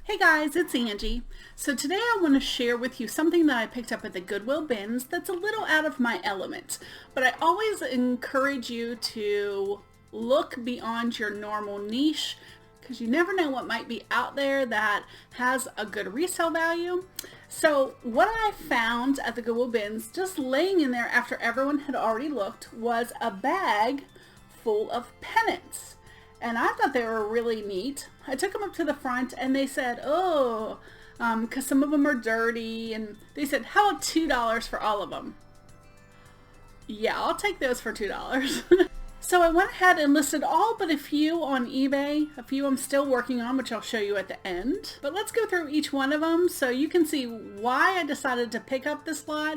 Hey guys, it's Angie. So today I want to share with you something that I picked up at the Goodwill bins that's a little out of my element, but I always encourage you to look beyond your normal niche because you never know what might be out there that has a good resale value. So what I found at the Goodwill bins, just laying in there after everyone had already looked, was a bag full of pennants. And I thought they were really neat. I took them up to the front and they said, oh, because some of them are dirty. And they said, how about $2 for all of them? Yeah, I'll take those for $2. So I went ahead and listed all but a few on eBay. A few I'm still working on, which I'll show you at the end. But let's go through each one of them so you can see why I decided to pick up this lot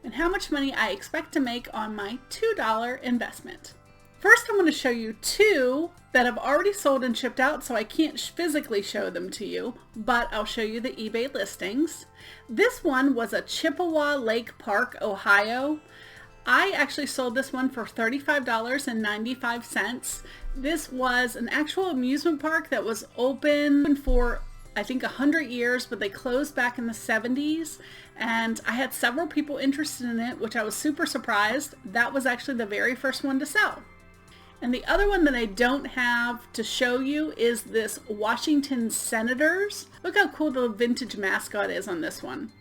and how much money I expect to make on my $2 investment. First, I'm going to show you two that have already sold and shipped out, so I can't physically show them to you, but I'll show you the eBay listings. This one was a Chippewa Lake Park, Ohio. I actually sold this one for $35.95. This was an actual amusement park that was open for I think 100 years, but they closed back in the 70s, and I had several people interested in it, which I was super surprised. That was actually the very first one to sell. And the other one that I don't have to show you is this Washington Senators. Look how cool the vintage mascot is on this one.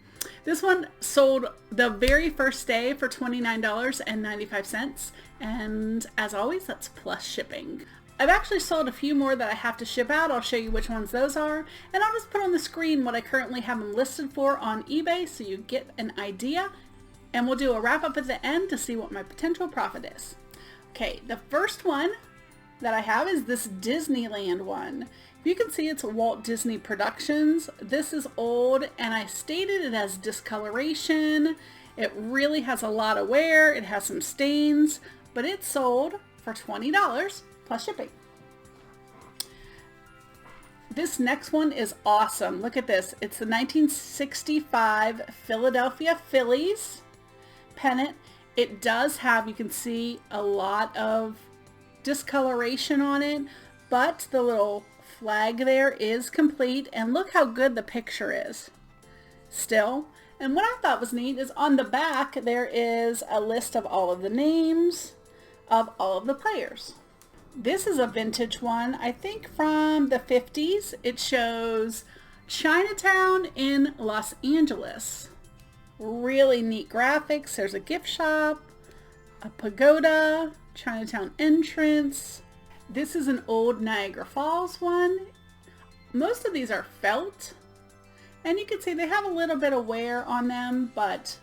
This one sold the very first day for $29.95. And as always, that's plus shipping. I've actually sold a few more that I have to ship out. I'll show you which ones those are. And I'll just put on the screen what I currently have them listed for on eBay so you get an idea. And we'll do a wrap up at the end to see what my potential profit is. Okay, the first one that I have is this Disneyland one. If you can see, it's Walt Disney Productions. This is old, and I stated it has discoloration. It really has a lot of wear. It has some stains, but it sold for $20 plus shipping. This next one is awesome. Look at this. It's the 1965 Philadelphia Phillies pennant. It does have, you can see, a lot of discoloration on it, but the little flag there is complete, and look how good the picture is still. And what I thought was neat is on the back there is a list of all of the names of all of the players. This is a vintage one, I think from the 50s. It shows Chinatown in Los Angeles. Really neat graphics. There's a gift shop, a pagoda, Chinatown entrance. This is an old Niagara Falls one. Most of these are felt, and you can see they have a little bit of wear on them, but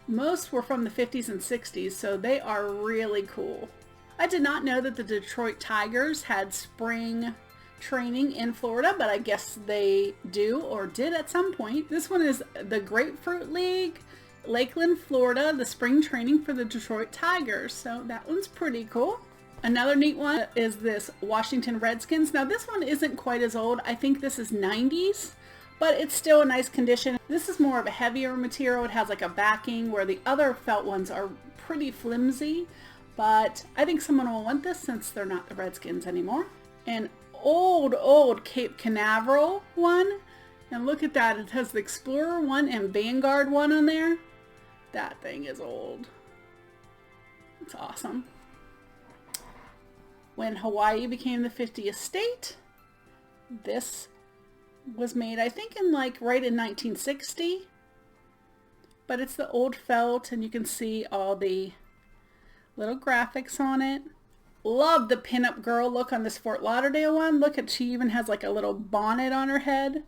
most were from the 50s and 60s, so they are really cool. I did not know that the Detroit Tigers had spring training in Florida, but I guess they do or did at some point. This one is the Grapefruit League, Lakeland, Florida, the spring training for the Detroit Tigers. So that one's pretty cool. Another neat one is this Washington Redskins. Now this one isn't quite as old. I think this is 90s, but it's still a nice condition. This is more of a heavier material. It has like a backing, where the other felt ones are pretty flimsy, but I think someone will want this since they're not the Redskins anymore. And old Cape Canaveral one, and look at that, it has the Explorer one and Vanguard one on there. That thing is old. It's awesome. When Hawaii became the 50th state, this was made, I think, in right in 1960, but it's the old felt, and you can see all the little graphics on it. Love the pinup girl look on this Fort Lauderdale one. Look at, she even has like a little bonnet on her head.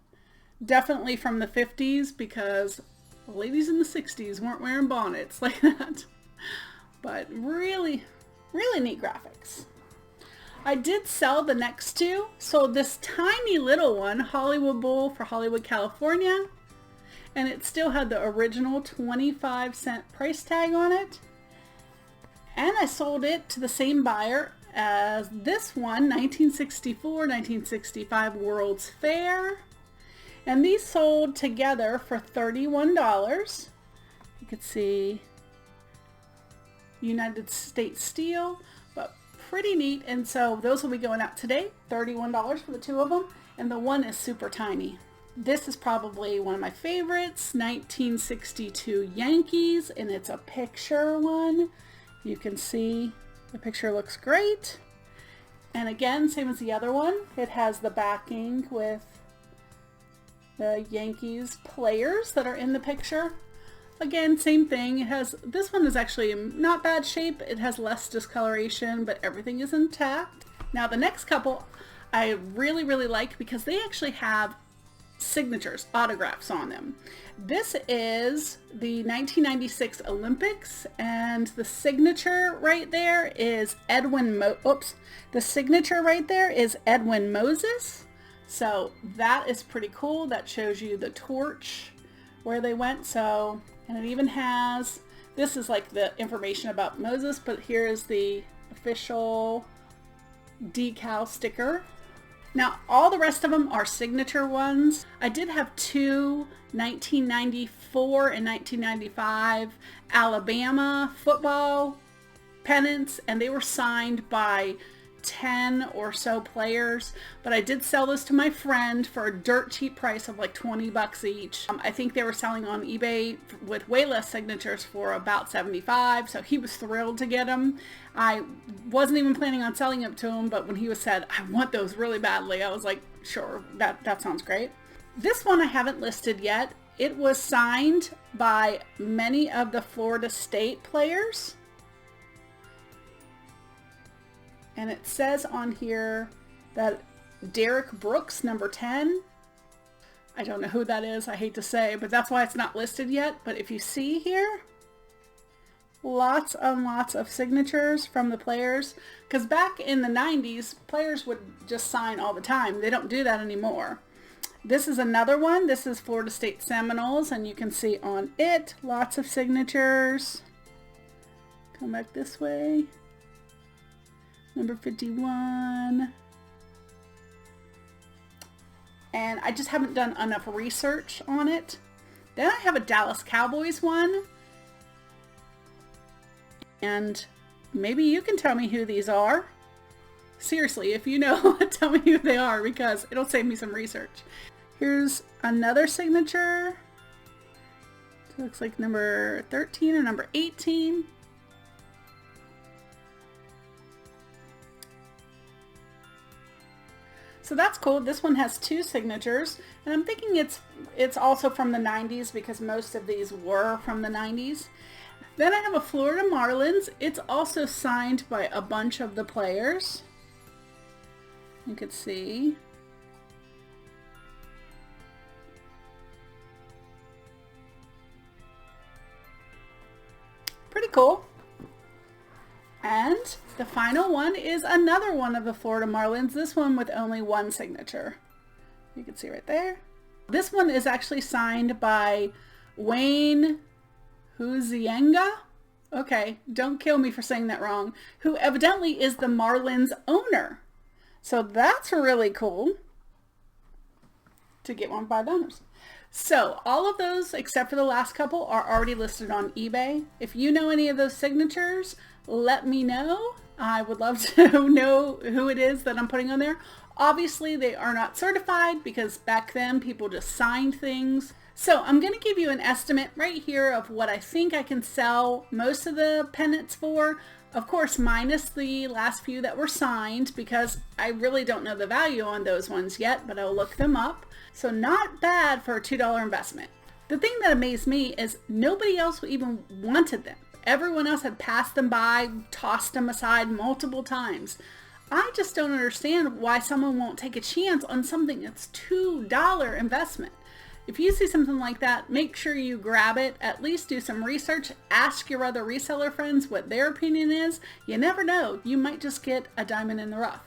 Definitely from the 50s, because the ladies in the 60s weren't wearing bonnets like that. But really, really neat graphics. I did sell the next two. So this tiny little one, Hollywood Bowl for Hollywood, California. And it still had the original 25-cent price tag on it. And I sold it to the same buyer as this one, 1964-1965 World's Fair. And these sold together for $31. You can see United States Steel, but pretty neat. And so those will be going out today, $31 for the two of them. And the one is super tiny. This is probably one of my favorites, 1962 Yankees, and it's a picture one. You can see the picture looks great. And again, same as the other one, it has the backing with the Yankees players that are in the picture. Again, same thing. It has, this one is actually in not bad shape. It has less discoloration, but everything is intact. Now the next couple I really, really like because they actually have signatures, autographs on them. This is the 1996 Olympics, and the signature right there is Edwin Moses. So that is pretty cool. That shows you the torch where they went. So, and it even has, this is like the information about Moses, but here is the official decal sticker. Now, all the rest of them are signature ones. I did have two 1994 and 1995 Alabama football pennants, and they were signed by 10 or so players, but I did sell this to my friend for a dirt cheap price of like 20 bucks each. I think they were selling on eBay with way less signatures for about 75, so he was thrilled to get them. I wasn't even planning on selling them to him, but when he said, I want those really badly, I was like, sure, that sounds great. This one I haven't listed yet. It was signed by many of the Florida State players. And it says on here that Derek Brooks, number 10. I don't know who that is, I hate to say, but that's why it's not listed yet. But if you see here, lots and lots of signatures from the players. Because back in the 90s, players would just sign all the time. They don't do that anymore. This is another one. This is Florida State Seminoles, and you can see on it, lots of signatures. Come back this way. Number 51. And I just haven't done enough research on it. Then I have a Dallas Cowboys one. And maybe you can tell me who these are. Seriously, if you know, tell me who they are because it'll save me some research. Here's another signature. It looks like number 13 or number 18. So that's cool. This one has two signatures, and I'm thinking it's also from the 90s because most of these were from the 90s. Then I have a Florida Marlins. It's also signed by a bunch of the players. You could see. Pretty cool. And the final one is another one of the Florida Marlins, this one with only one signature. You can see right there. This one is actually signed by Wayne Huizenga. Okay, don't kill me for saying that wrong. Who evidently is the Marlins owner. So that's really cool to get one by the owners. So all of those, except for the last couple, are already listed on eBay. If you know any of those signatures, let me know. I would love to know who it is that I'm putting on there. Obviously, they are not certified because back then people just signed things. So I'm going to give you an estimate right here of what I think I can sell most of the pennants for. Of course, minus the last few that were signed because I really don't know the value on those ones yet, but I'll look them up. So not bad for a $2 investment. The thing that amazed me is nobody else even wanted them. Everyone else had passed them by, tossed them aside multiple times. I just don't understand why someone won't take a chance on something that's $2 investment. If you see something like that, make sure you grab it, at least do some research, ask your other reseller friends what their opinion is. You never know, you might just get a diamond in the rough.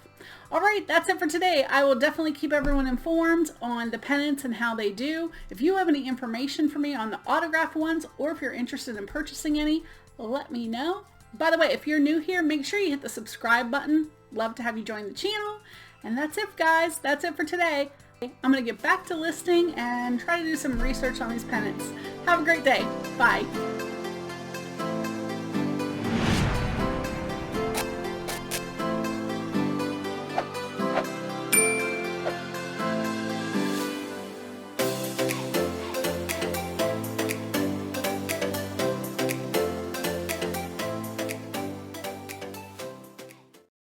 All right, that's it for today. I will definitely keep everyone informed on the pennants and how they do. If you have any information for me on the autograph ones, or if you're interested in purchasing any, let me know. By the way, if you're new here, make sure you hit the subscribe button. Love to have you join the channel. And that's it, guys. That's it for today. I'm going to get back to listing and try to do some research on these pennants. Have a great day. Bye.